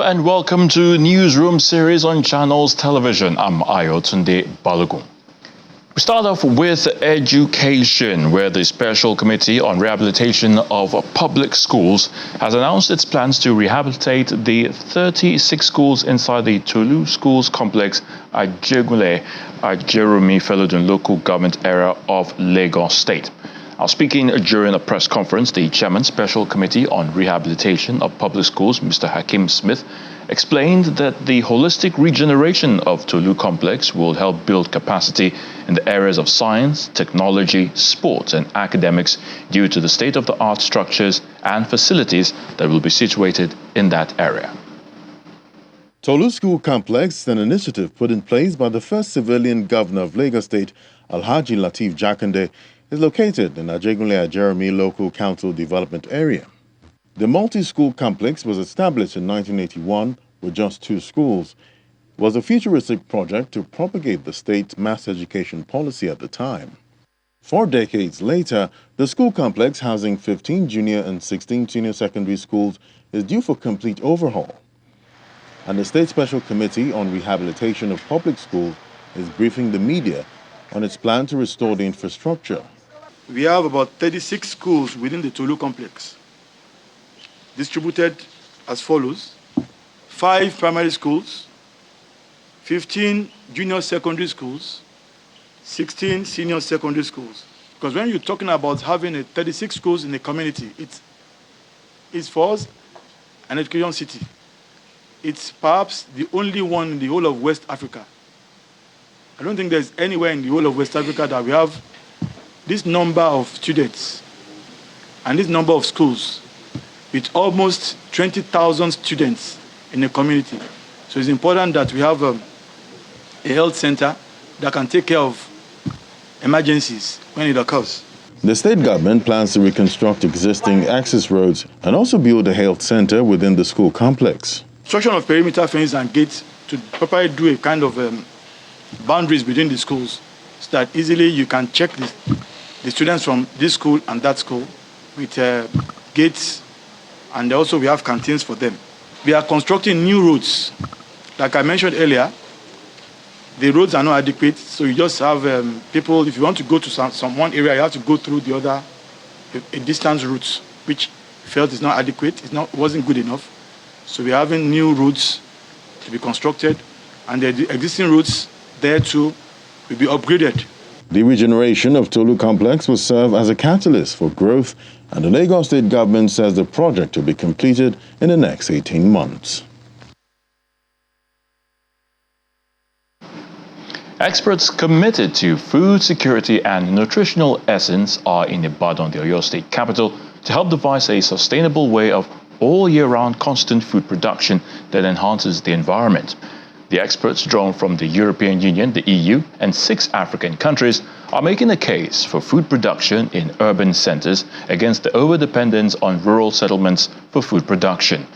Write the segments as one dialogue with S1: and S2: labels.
S1: and welcome to Newsroom series on Channels Television. I'm Oyo State Government. We start off with education, where the Special Committee on Rehabilitation of Public Schools has announced its plans to rehabilitate the 36 schools inside the Tolu Schools Complex at Ajegunle, Jeremy Felodun local government area of Lagos State. Now, speaking during a press conference, the Chairman, Special Committee on Rehabilitation of Public Schools, Mr. Hakim Smith, explained that the holistic regeneration of Tolu Complex will help build capacity in the areas of science, technology, sports, and academics due to the state-of-the-art structures and facilities that will be situated in that area.
S2: Tolu School Complex is an initiative put in place by the first civilian governor of Lagos State, Alhaji Lateef Jakande, is located in Ajegunle Jeremy Local Council Development Area. The multi-school complex was established in 1981 with just 2 schools. It was a futuristic project to propagate the state's mass education policy at the time. 4 decades later, the school complex housing 15 junior and 16 senior secondary schools is due for complete overhaul. And the State Special Committee on Rehabilitation of Public Schools is briefing the media on its plan to restore the infrastructure.
S3: We have about 36 schools within the Tolu complex, distributed as follows: 5 primary schools, 15 junior secondary schools, 16 senior secondary schools. Because when you're talking about having 36 schools in a community, it's for us an education city. It's perhaps the only one in the whole of West Africa. I don't think there's anywhere in the whole of West Africa that we have this number of students and this number of schools with almost 20,000 students in a community. So it's important that we have a health center that can take care of emergencies when it occurs.
S2: The state government plans to reconstruct existing access roads and also build a health center within the school complex.
S3: Construction of perimeter fence and gates to properly do a kind of boundaries between the schools so that easily you can check the students from this school and that school with gates, and also we have canteens for them. We are constructing new roads. Like I mentioned earlier, the roads are not adequate, so you just have people, if you want to go to some one area, you have to go through the other, a distance routes, which felt is not adequate, wasn't good enough. So we're having new routes to be constructed, and the existing routes there too will be upgraded.
S2: The regeneration of Tolu Complex will serve as a catalyst for growth, and the Lagos State Government says the project will be completed in the next 18 months.
S1: Experts committed to food security and nutritional essence are in Ibadan, the Oyo State capital, to help devise a sustainable way of all year-round constant food production that enhances the environment. The experts drawn from the European Union, the EU, and 6 African countries are making a case for food production in urban centers against the overdependence on rural settlements for food production.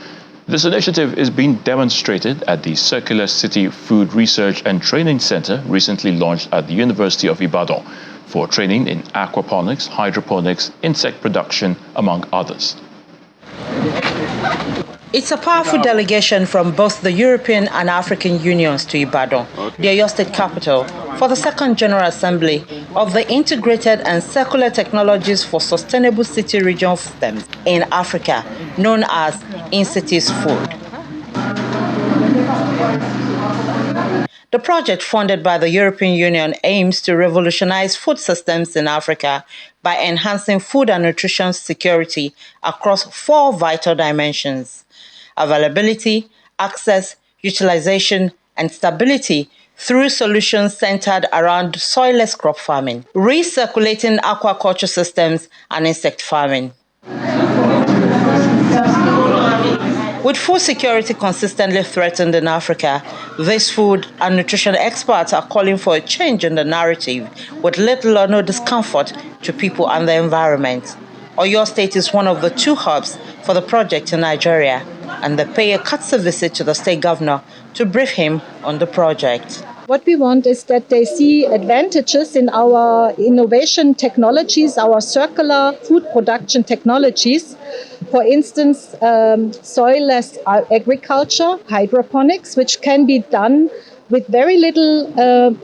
S1: This initiative is being demonstrated at the Circular City Food Research and Training Center, recently launched at the University of Ibadan, for training in aquaponics, hydroponics, insect production, among others.
S4: It's a powerful delegation from both the European and African unions to Ibadan, the Oyo State capital, for the second General Assembly of the Integrated and Circular Technologies for Sustainable City Region Systems in Africa, known as In-Cities Food. The project, funded by the European Union, aims to revolutionize food systems in Africa by enhancing food and nutrition security across 4 vital dimensions: availability, access, utilization, and stability through solutions centered around soilless crop farming, recirculating aquaculture systems, and insect farming. With food security consistently threatened in Africa, these food and nutrition experts are calling for a change in the narrative with little or no discomfort to people and the environment. Oyo State is one of the 2 hubs for the project in Nigeria, and they pay a courtesy visit to the state governor to brief him on the project.
S5: What we want is that they see advantages in our innovation technologies, our circular food production technologies, For instance, soil-less agriculture, hydroponics, which can be done with very little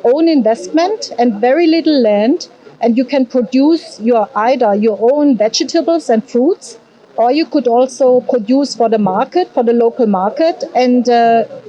S5: own investment and very little land, and you can produce either your own vegetables and fruits, or you could also produce for the market, for the local market, and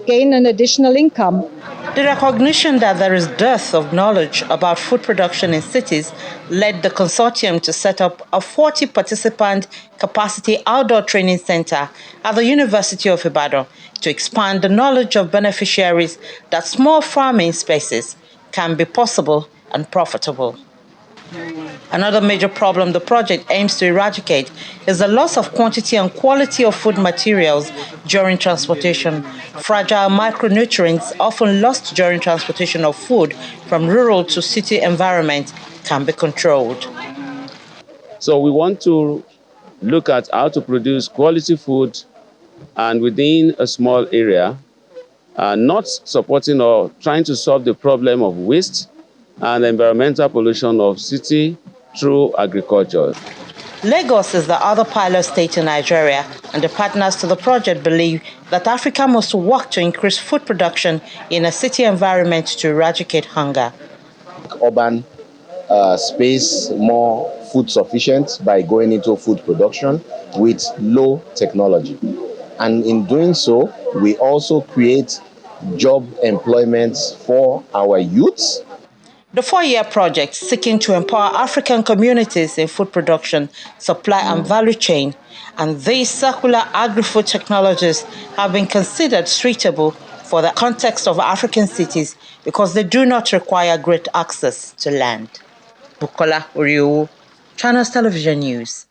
S5: gain an additional income.
S4: The recognition that there is dearth of knowledge about food production in cities led the consortium to set up a 40-participant capacity outdoor training center at the University of Ibadan to expand the knowledge of beneficiaries that small farming spaces can be possible and profitable. Another major problem the project aims to eradicate is the loss of quantity and quality of food materials during transportation. Fragile micronutrients often lost during transportation of food from rural to city environment can be controlled.
S6: So we want to look at how to produce quality food and within a small area, not supporting or trying to solve the problem of waste and environmental pollution of city through agriculture.
S4: Lagos is the other pilot state in Nigeria, and the partners to the project believe that Africa must work to increase food production in a city environment to eradicate hunger.
S7: Urban space more food sufficient by going into food production with low technology. And in doing so, we also create job employment for our youths.
S4: The 4-year project, seeking to empower African communities in food production, supply and value chain, and these circular agri-food technologies have been considered suitable for the context of African cities because they do not require great access to land. Bukola Oriowo, Channels Television News.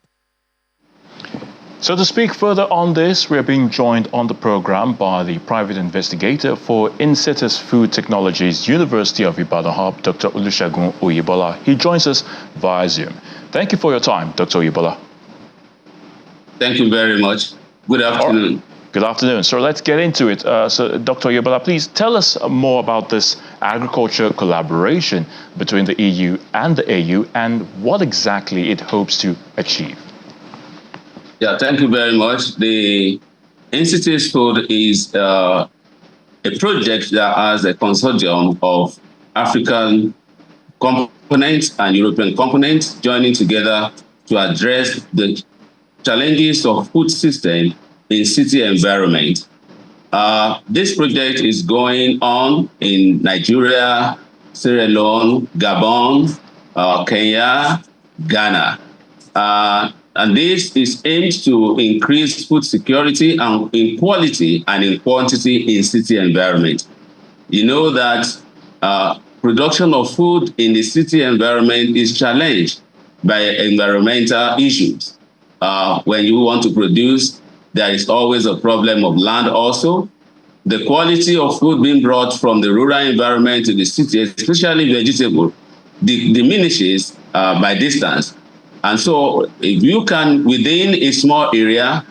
S1: So to speak further on this, we are being joined on the program by the private investigator for Insitus Food Technologies, University of Ibadan Hub, Dr. Olusegun Oyebola. He joins us via Zoom. Thank you for your time, Dr. Oyebola.
S8: Thank you very much. Good afternoon.
S1: Good afternoon. So let's get into it. So Dr. Oyebola, please tell us more about this agriculture collaboration between the EU and the AU and what exactly it hopes to achieve.
S8: Yeah, thank you very much. The Institute Food is a project that has a consortium of African components and European components joining together to address the challenges of food system in city environment. This project is going on in Nigeria, Sierra Leone, Gabon, Kenya, Ghana. And this is aimed to increase food security and in quality and in quantity in city environment. You know that production of food in the city environment is challenged by environmental issues. When you want to produce, there is always a problem of land also. The quality of food being brought from the rural environment to the city, especially vegetable, diminishes by distance. And so if you can, within a small area,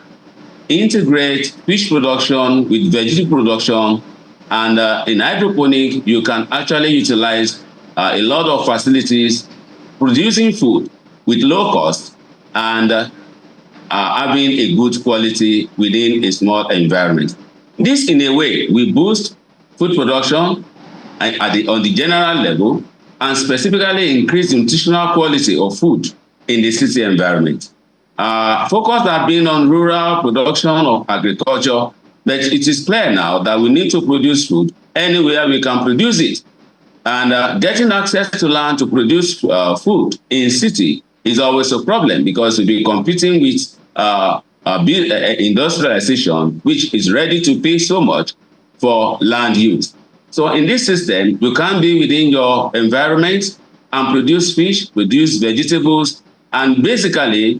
S8: integrate fish production with vegetable production, and in hydroponic, you can actually utilize a lot of facilities producing food with low cost and having a good quality within a small environment. This, in a way, will boost food production on the general level and specifically increase nutritional quality of food in the city environment. Focus has been on rural production of agriculture, but it is clear now that we need to produce food anywhere we can produce it. And getting access to land to produce food in city is always a problem because we'll be competing with industrialization, which is ready to pay so much for land use. So in this system, you can be within your environment and produce fish, produce vegetables, and basically,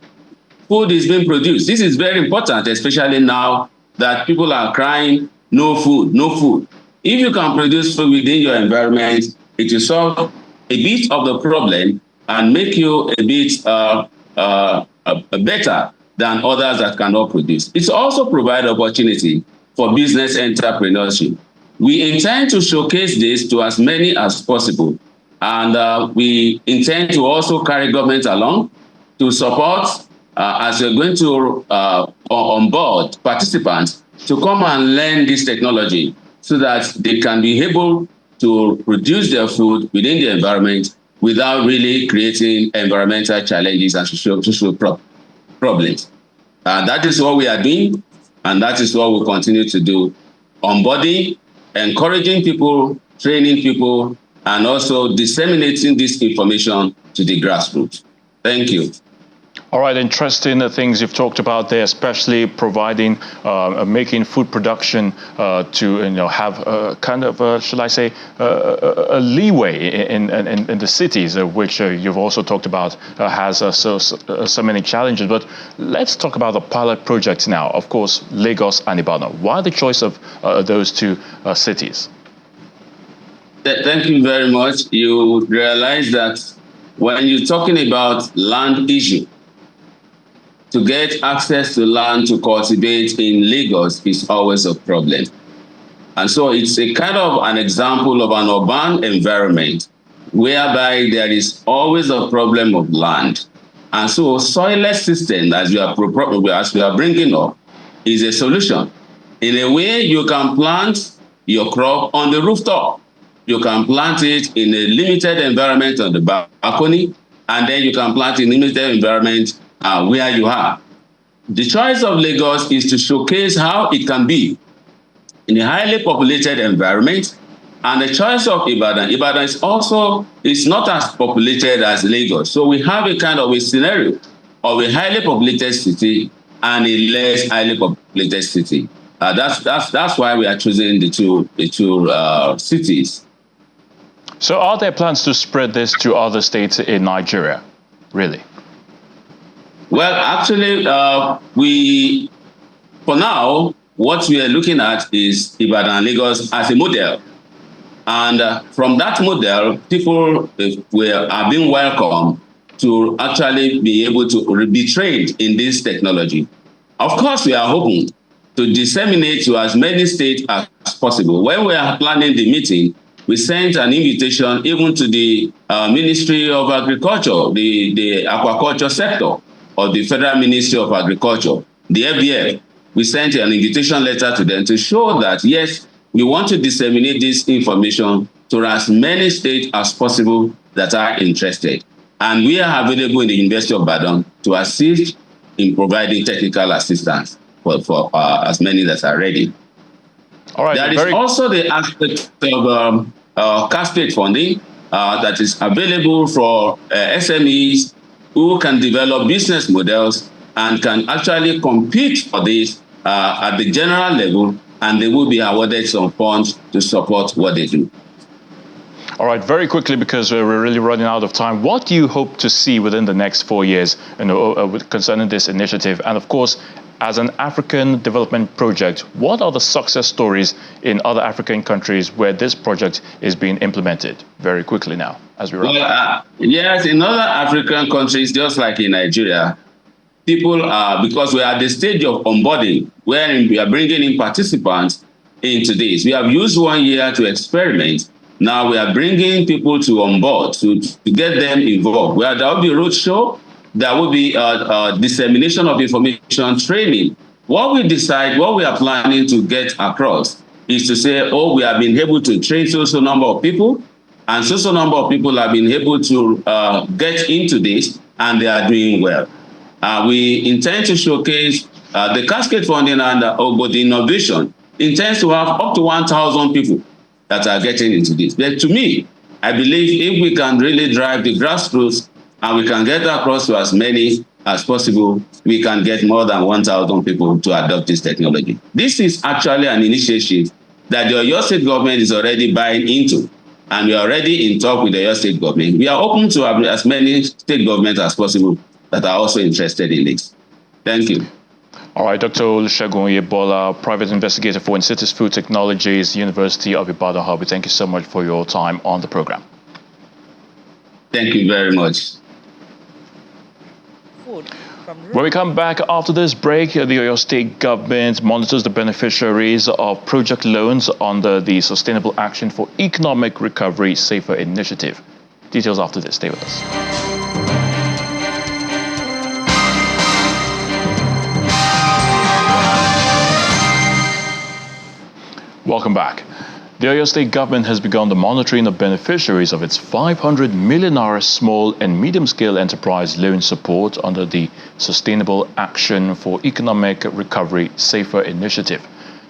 S8: food is being produced. This is very important, especially now that people are crying, no food, no food. If you can produce food within your environment, it will solve a bit of the problem and make you a bit better than others that cannot produce. It also provides opportunity for business entrepreneurship. We intend to showcase this to as many as possible. And we intend to also carry government along to support as we're going to onboard participants to come and learn this technology so that they can be able to produce their food within the environment without really creating environmental challenges and social problems. That is what we are doing, and that is what we'll continue to do. Onboarding, encouraging people, training people, and also disseminating this information to the grassroots. Thank you.
S1: All right, interesting things you've talked about there, especially providing, making food production to have kind of, shall I say, a leeway in the cities, which you've also talked about has so many challenges. But let's talk about the pilot projects now. Of course, Lagos and Ibadan. Why the choice of those two cities?
S8: Thank you very much. You realize that when you're talking about land issue, to get access to land to cultivate in Lagos is always a problem. And so it's a kind of an example of an urban environment whereby there is always a problem of land. And so soilless system, as we are bringing up, is a solution. In a way, you can plant your crop on the rooftop. You can plant it in a limited environment on the balcony, and then you can plant in a limited environment where you are. The choice of Lagos is to showcase how it can be in a highly populated environment, and the choice of Ibadan is also not as populated as Lagos. So we have a kind of a scenario of a highly populated city and a less highly populated city. That's why we are choosing the two cities.
S1: So are there plans to spread this to other states in Nigeria, really?
S8: Well, actually, for now, what we are looking at is Ibadan and Lagos as a model. And from that model, people are being welcomed to actually be able to be trained in this technology. Of course, we are hoping to disseminate to as many states as possible. When we are planning the meeting, we sent an invitation even to the Ministry of Agriculture, the aquaculture sector, or the Federal Ministry of Agriculture, the FBF. We sent an invitation letter to them to show that, yes, we want to disseminate this information to as many states as possible that are interested. And we are available in the University of Ibadan to assist in providing technical assistance for as many that are ready.
S1: All right,
S8: there is also the aspect of cascade funding that is available for SMEs who can develop business models and can actually compete for this at the general level, and they will be awarded some funds to support what they do.
S1: All right, very quickly, because we're really running out of time. What do you hope to see within the next 4 years concerning this initiative? And of course, as an African development project, what are the success stories in other African countries where this project is being implemented? Very quickly now, as we wrap up.
S8: Yes, in other African countries, just like in Nigeria, people are, because we are at the stage of onboarding, where we are bringing in participants into this. We have used 1 year to experiment. Now we are bringing people to onboard to get them involved. There will be a roadshow. There will be dissemination of information training. What we are planning to get across is to say, we have been able to train so number of people, and so number of people have been able to get into this, and they are doing well. We intend to showcase the cascade funding and the innovation intends to have up to 1,000 people that are getting into this. But to me, I believe if we can really drive the grassroots and we can get across to as many as possible, we can get more than 1,000 people to adopt this technology. This is actually an initiative that the Oyo State Government is already buying into, and we are already in talk with the Oyo State Government. We are open to have as many state governments as possible that are also interested in this. Thank you.
S1: All right, Dr. Olusegun Oyebola, private investigator for Insitus Food Technologies, University of Ibadan Hub. Thank you so much for your time on the program.
S8: Thank you very much.
S1: When we come back after this break, the Oyo State Government monitors the beneficiaries of project loans under the Sustainable Action for Economic Recovery Safer Initiative. Details after this. Stay with us. Welcome back. The Oyo State Government has begun the monitoring of beneficiaries of its 500 million naira small and medium-scale enterprise loan support under the Sustainable Action for Economic Recovery SAFER initiative.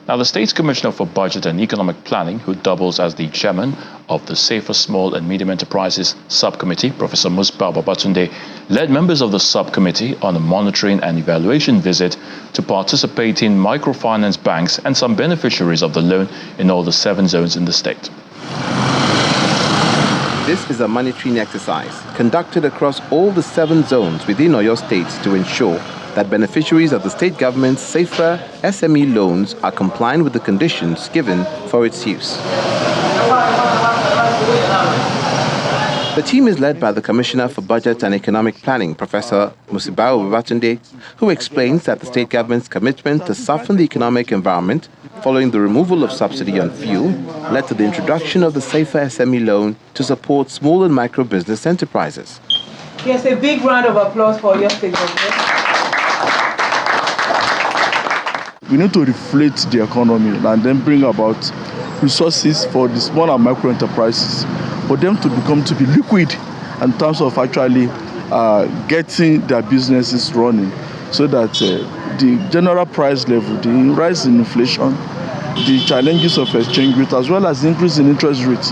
S1: Now, the State's Commissioner for Budget and Economic Planning, who doubles as the chairman of the SAFER Small and Medium Enterprises Subcommittee, Professor Musbah Babatunde, led members of the subcommittee on a monitoring and evaluation visit to participating microfinance banks and some beneficiaries of the loan in all the 7 zones in the state.
S9: This is a monitoring exercise conducted across all the 7 zones within Oyo State to ensure that beneficiaries of the state government's SAFER SME loans are compliant with the conditions given for its use. The team is led by the Commissioner for Budget and Economic Planning, Professor Musbah Babatunde, who explains that the state government's commitment to soften the economic environment following the removal of subsidy on fuel led to the introduction of the SAFER SME loan to support small and micro business enterprises.
S10: Yes, a big round of applause for Oyo State Government.
S3: We need to reflate the economy and then bring about resources for the small and micro enterprises, for them to be liquid in terms of actually getting their businesses running, so that the general price level, the rise in inflation, the challenges of exchange rate, as well as the increase in interest rates,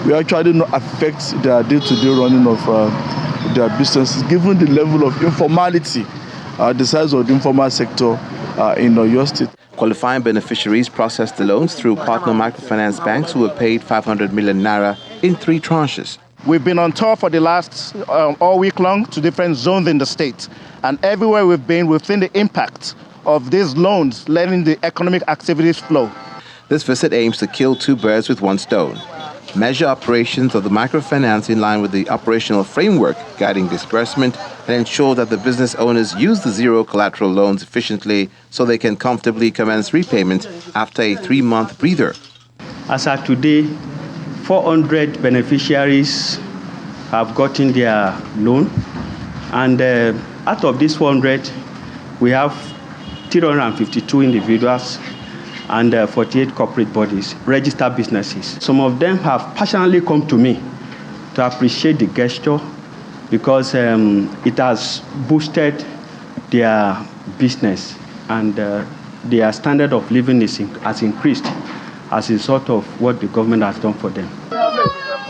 S3: will actually not affect their day-to-day running of their businesses, given the level of informality, the size of the informal sector in Oyo State.
S9: Qualifying beneficiaries processed the loans through partner microfinance banks who were paid 500 million naira in 3 tranches.
S11: We've been on tour for the last all week long to different zones in the state. And everywhere we've been, we've seen the impact of these loans letting the economic activities flow.
S9: This visit aims to kill 2 birds with 1 stone. Measure operations of the microfinance in line with the operational framework guiding disbursement and ensure that the business owners use the zero collateral loans efficiently so they can comfortably commence repayment after a 3-month breather.
S12: As of today, 400 beneficiaries have gotten their loan, and out of these 400, we have 352 individuals and 48 corporate bodies, registered businesses. Some of them have personally come to me to appreciate the gesture because it has boosted their business and their standard of living has increased as a result of what the government has done for them.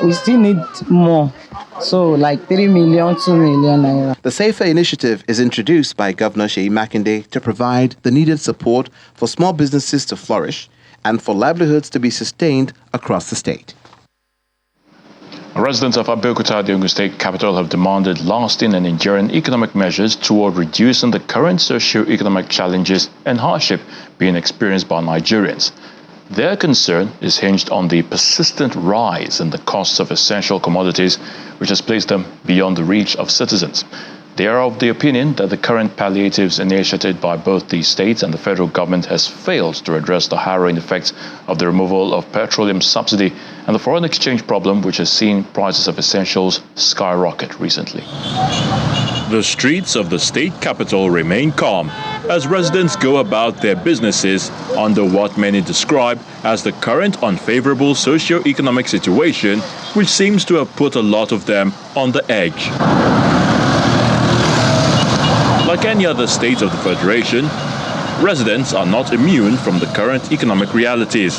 S10: We still need more. So like 3 million, 2 million naira.
S9: The SAFER initiative is introduced by Governor Seyi Makinde to provide the needed support for small businesses to flourish and for livelihoods to be sustained across the state.
S1: Residents of Abuja, the Oyo State capital, have demanded lasting and enduring economic measures toward reducing the current socio-economic challenges and hardship being experienced by Nigerians. Their concern is hinged on the persistent rise in the costs of essential commodities, which has placed them beyond the reach of citizens. They are of the opinion that the current palliatives initiated by both the states and the federal government has failed to address the harrowing effects of the removal of petroleum subsidy and the foreign exchange problem, which has seen prices of essentials skyrocket recently. The streets of the state capital remain calm as residents go about their businesses under what many describe as the current unfavorable socio-economic situation, which seems to have put a lot of them on the edge. Like any other state of the Federation, residents are not immune from the current economic realities.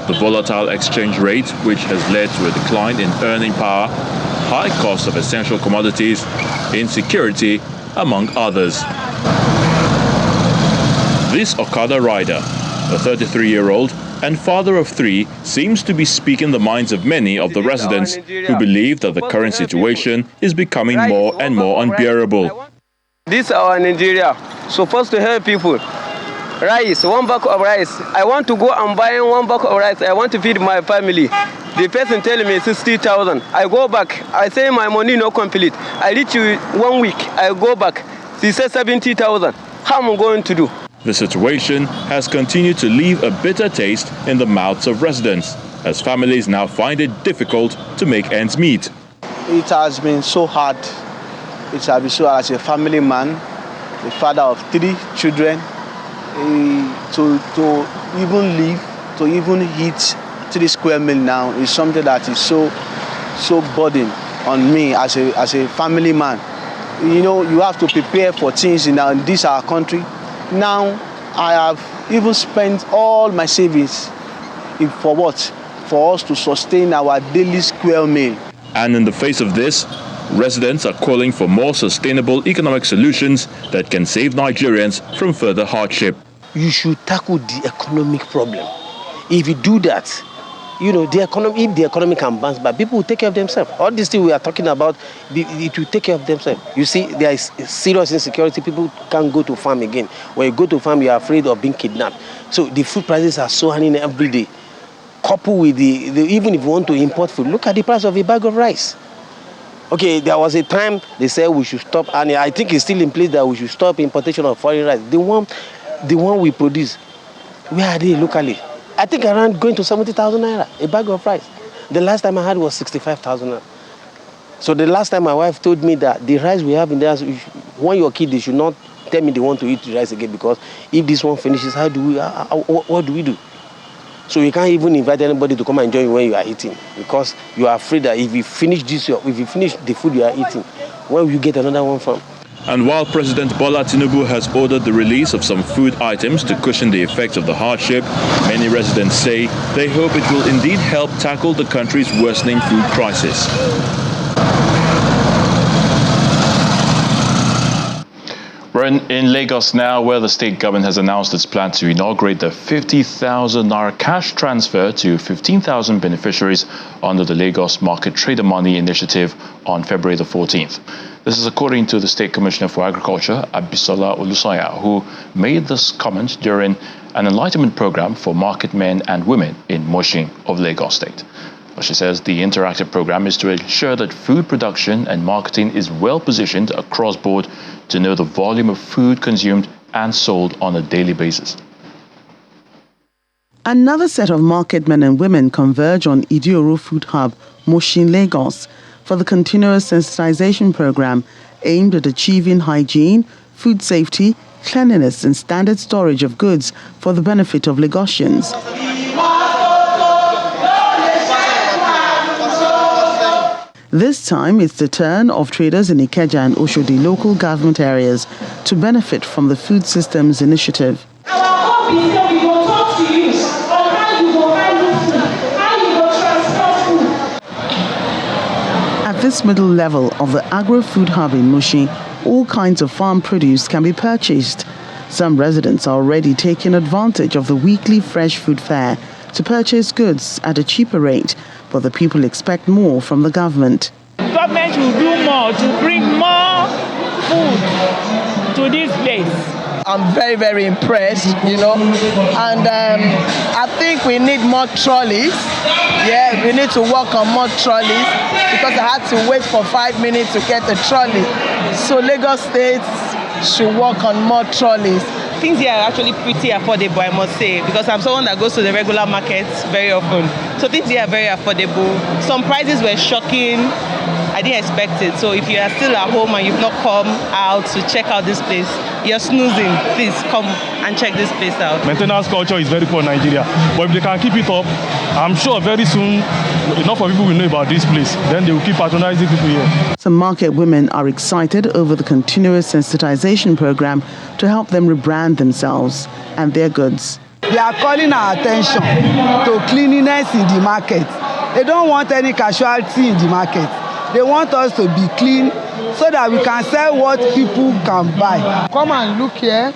S1: The volatile exchange rate, which has led to a decline in earning power, high cost of essential commodities, insecurity, among others. This Okada rider, a 33-year-old and father of 3, seems to be speaking the minds of many of the residents who believe that the current situation is becoming more and more unbearable.
S13: This is our Nigeria, supposed to help people. Rice, 1 bag of rice. I want to go and buy 1 bag of rice. I want to feed my family. The person telling me 60,000. I go back. I say my money no complete. I reach 1 week. I go back. She says 70,000. How am I going to do?
S1: The situation has continued to leave a bitter taste in the mouths of residents, as families now find it difficult to make ends meet.
S14: It has been so hard. It has been so hard as a family man, a father of 3 children, to even live, to even hit 3 square meal now is something that is so burden on me as a family man. You know, you have to prepare for things in this our country. Now, I have even spent all my savings for what? For us to sustain our daily square meal.
S1: And in the face of this, residents are calling for more sustainable economic solutions that can save Nigerians from further hardship.
S15: You should tackle the economic problem. If you do that, you know, if the economy can bounce back, people will take care of themselves. All these things we are talking about, it will take care of themselves. You see, there is serious insecurity. People can't go to farm again. When you go to farm, you are afraid of being kidnapped. So the food prices are soaring every day. Coupled with even if you want to import food, look at the price of a bag of rice. Okay, there was a time they said we should stop, and I think it's still in place that we should stop importation of foreign rice. The one we produce, where are they locally? I think around going to 70,000 naira, a bag of rice. The last time I had was 65,000 naira. So the last time my wife told me that the rice we have in the house, when your kid, they should not tell me they want to eat the rice again, because if this one finishes, what do we do? So you can't even invite anybody to come and join you when you are eating, because you are afraid that if you finish the food you are eating, where will you get another one from?
S1: And while President Bola Tinubu has ordered the release of some food items to cushion the effects of the hardship, many residents say they hope it will indeed help tackle the country's worsening food crisis. We're in Lagos now, where the state government has announced its plan to inaugurate the 50,000 naira cash transfer to 15,000 beneficiaries under the Lagos Market Trader Money Initiative on February the 14th. This is according to the State Commissioner for Agriculture, Abisola Olusoya, who made this comment during an enlightenment program for market men and women in Mushin of Lagos State. She says the interactive program is to ensure that food production and marketing is well positioned across board to know the volume of food consumed and sold on a daily basis.
S16: Another set of market men and women converge on Idioro Food Hub, Mushin, Lagos, for the continuous sensitization program aimed at achieving hygiene, food safety, cleanliness and standard storage of goods for the benefit of Lagosians. This time, it's the turn of traders in Ikeja and Oshodi local government areas to benefit from the food systems initiative.
S17: Our hope is that we will talk to you on how you will handle food, how you will transport food.
S16: At this middle level of the agro-food hub in Mushin, all kinds of farm produce can be purchased. Some residents are already taking advantage of the weekly fresh food fair to purchase goods at a cheaper rate, but the people expect more from the government.
S18: Government will do more to bring more food to this place.
S10: I'm very, very impressed, you know, and I think we need more trolleys. Yeah, we need to work on more trolleys, because I had to wait for 5 minutes to get a trolley. So Lagos State should work on more trolleys.
S19: Things here are actually pretty affordable, I must say, because I'm someone that goes to the regular markets very often. So things here are very affordable. Some prices were shocking. I didn't expect it. So if you are still at home and you've not come out to check out this place, you're snoozing. Please come and check this place out.
S20: Maintenance culture is very poor in Nigeria. But if they can keep it up, I'm sure very soon enough of people will know about this place. Then they will keep patronizing people here.
S16: Some market women are excited over the continuous sensitization program to help them rebrand themselves and their goods.
S21: They are calling our attention to cleanliness in the market. They don't want any casualty in the market. They want us to be clean so that we can sell what people can buy.
S22: Come and look here,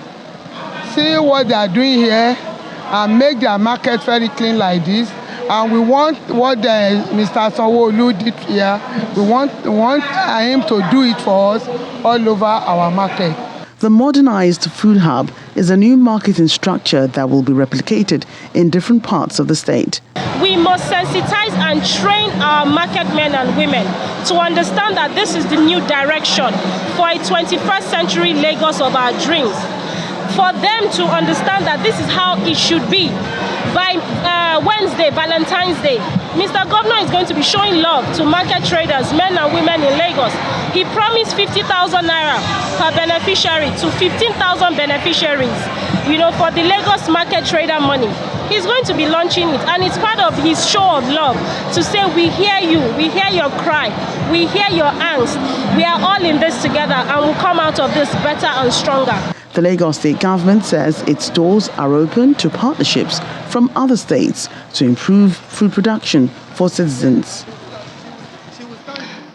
S22: see what they are doing here, and make their market very clean like this. And we want what Mr. Sanwo-Olu did here. We want him to do it for us all over our market.
S16: The modernized food hub is a new marketing structure that will be replicated in different parts of the state.
S17: We must sensitize and train our market men and women to understand that this is the new direction for a 21st century Lagos of our dreams. For them to understand that this is how it should be. By Wednesday, Valentine's Day, Mr. Governor is going to be showing love to market traders, men and women in Lagos. He promised 50,000 naira per beneficiary to 15,000 beneficiaries, for the Lagos Market Trader Money. he's going to be launching it, and it's part of his show of love to say, we hear you, we hear your cry, we hear your angst, we are all in this together, and we'll come out of this better and stronger.
S16: The Lagos State Government says its doors are open to partnerships from other states to improve food production for citizens.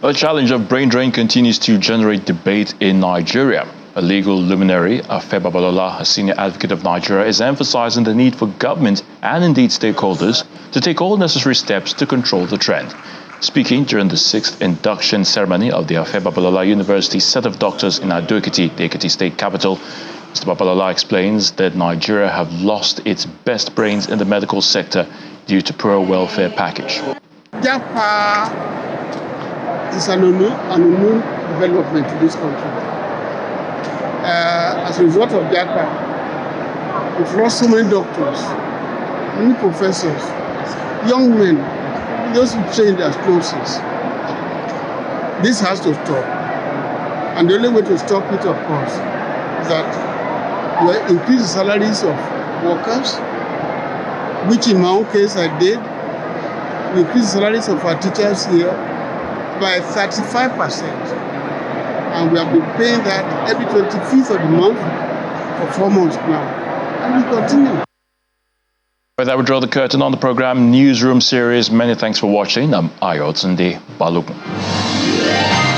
S1: The challenge of brain drain continues to generate debate in Nigeria. A legal luminary, Afe Babalola, a senior advocate of Nigeria, is emphasizing the need for government and indeed stakeholders to take all necessary steps to control the trend. Speaking during the 6th induction ceremony of the Afe Babalola University set of doctors in Ado-Ekiti, the Ekiti state capital, Mr. Babalola explains that Nigeria have lost its best brains in the medical sector due to poor welfare package.
S2: JAPA is an unknown development in this country. As a result of JAPA, we've lost so many doctors, many professors, young men, those who trained as nurses. This has to stop. And the only way to stop it, of course, is that we increase the salaries of workers, which in my own case I did. We increase the salaries of our teachers here by 35%. And we have been paying that every 25th of the month for 4 months now. And we continue.
S1: With that, we draw the curtain on the program Newsroom series. Many thanks for watching. I'm Ayo State Government.